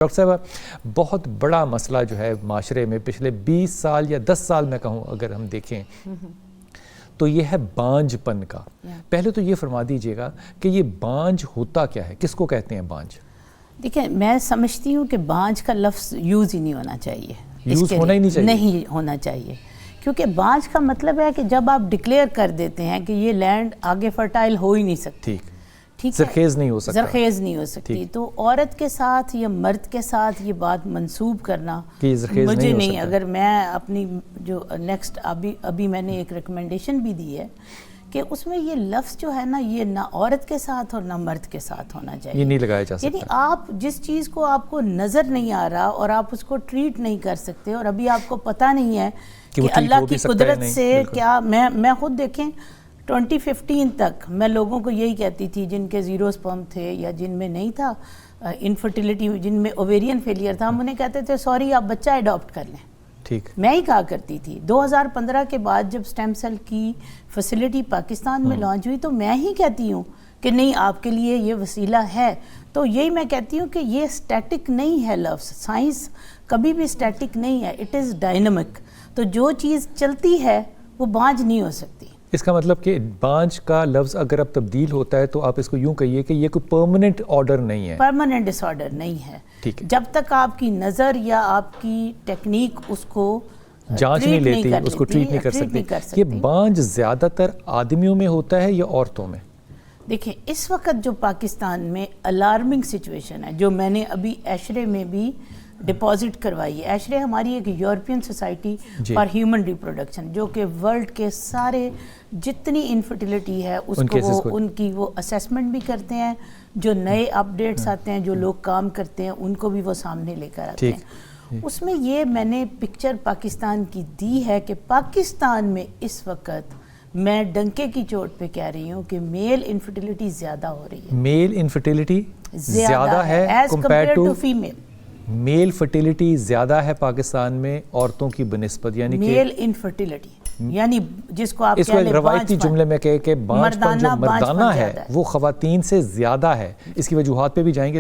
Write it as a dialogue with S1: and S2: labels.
S1: Doctor صاحب بہت بڑا مسئلہ جو ہے معاشرے میں پچھلے 20 سال یا 10 سال میں کہوں اگر ہم دیکھیں تو یہ ہے بانجھ پن کا. پہلے تو یہ فرما دیجئے گا کہ یہ بانجھ ہوتا کیا ہے, کس کو کہتے ہیں بانجھ؟
S2: دیکھیں میں سمجھتی ہوں کہ بانجھ کا لفظ یوز ہی نہیں ہونا چاہیے,
S1: یوز ہونا ہی نہیں چاہیے,
S2: نہیں ہونا چاہیے, کیونکہ بانجھ کا مطلب ہے کہ جب آپ ڈکلیئر کر دیتے ہیں کہ یہ لینڈ آگے فرٹائل ہو ہی نہیں سکتی, ٹھیک ہے,
S1: زرخیز نہیں ہو سکتا,
S2: زرخیز نہیں ہو سکتی, تو عورت کے ساتھ یا مرد کے ساتھ یہ بات منسوب کرنا مجھے نہیں. اگر میں اپنی جو نیکسٹ ابھی میں نے ایک ریکمنڈیشن بھی دی ہے کہ اس میں یہ لفظ جو ہے نا یہ نہ عورت کے ساتھ اور نہ مرد کے ساتھ ہونا چاہیے,
S1: یہ نہیں لگایا جا سکتا.
S2: یعنی آپ جس چیز کو آپ کو نظر نہیں آ رہا اور آپ اس کو ٹریٹ نہیں کر سکتے اور ابھی آپ کو پتہ نہیں ہے کہ اللہ کی قدرت سے کیا. میں خود دیکھیں 2015 تک میں لوگوں کو یہی کہتی تھی جن کے زیرو سپرم تھے یا جن میں نہیں تھا انفرٹیلیٹی, جن میں اوویرین فیلئر تھا, ہم انہیں کہتے تھے سوری آپ بچہ اڈاپٹ کر لیں. ٹھیک, میں ہی کہا کرتی تھی. 2015 کے بعد جب سٹیم سیل کی فیسلٹی پاکستان میں لانچ ہوئی تو میں ہی کہتی ہوں کہ نہیں آپ کے لیے یہ وسیلہ ہے. تو یہی میں کہتی ہوں کہ یہ سٹیٹک نہیں ہے لفظ, سائنس کبھی بھی سٹیٹک نہیں ہے, اٹ از ڈائنامک. تو جو چیز چلتی ہے وہ بانجھ نہیں ہو سکتی.
S1: اس کا مطلب کہ بانجھ کا لفظ اگر اب تبدیل ہوتا ہے تو آپ اس کو یوں کہیے کہ یہ کوئی پرماننٹ آرڈر نہیں ہے,
S2: پرماننٹ ڈس آرڈر نہیں ہے. ٹھیک ہے, جب تک آپ کی نظر یا آپ کی ٹیکنیک اس کو
S1: جانچ نہیں لیتی, اس کو ٹریٹ نہیں کر سکتی. یہ بانجھ زیادہ تر آدمیوں میں ہوتا ہے یا عورتوں میں؟
S2: دیکھیں اس وقت جو پاکستان میں الارمنگ سچویشن ہے, جو میں نے ابھی ایشرے میں بھی ڈپازٹ کروائی ہے. ایشرے ہماری ایک European society for human reproduction جو کہ ورلڈ کے سارے جتنی انفرٹیلیٹی ہے اس کو وہ ان کی وہ اسیسمنٹ بھی کرتے ہیں, جو نئے اپڈیٹس آتے ہیں, جو لوگ کام کرتے ہیں ان کو بھی وہ سامنے لے کر آتے ہیں. اس میں یہ میں نے پکچر پاکستان کی دی ہے کہ پاکستان میں اس وقت میں ڈنکے کی چوٹ پہ کہہ رہی ہوں کہ میل انفرٹیلیٹی زیادہ ہو رہی ہے. میل
S1: انفرٹیلیٹی زیادہ ہے
S2: as compare to female.
S1: Male fertility زیادہ ہے پاکستان میں عورتوں کی بنسبت, یعنی
S2: میل انفرٹیلیٹی یعنی جس کو آپ
S1: اس کو روایتی جملے میں کہے کہ بانجھ پن جو مردانہ ہے وہ خواتین سے زیادہ ہے. اس کی وجوہات پہ بھی جائیں گے.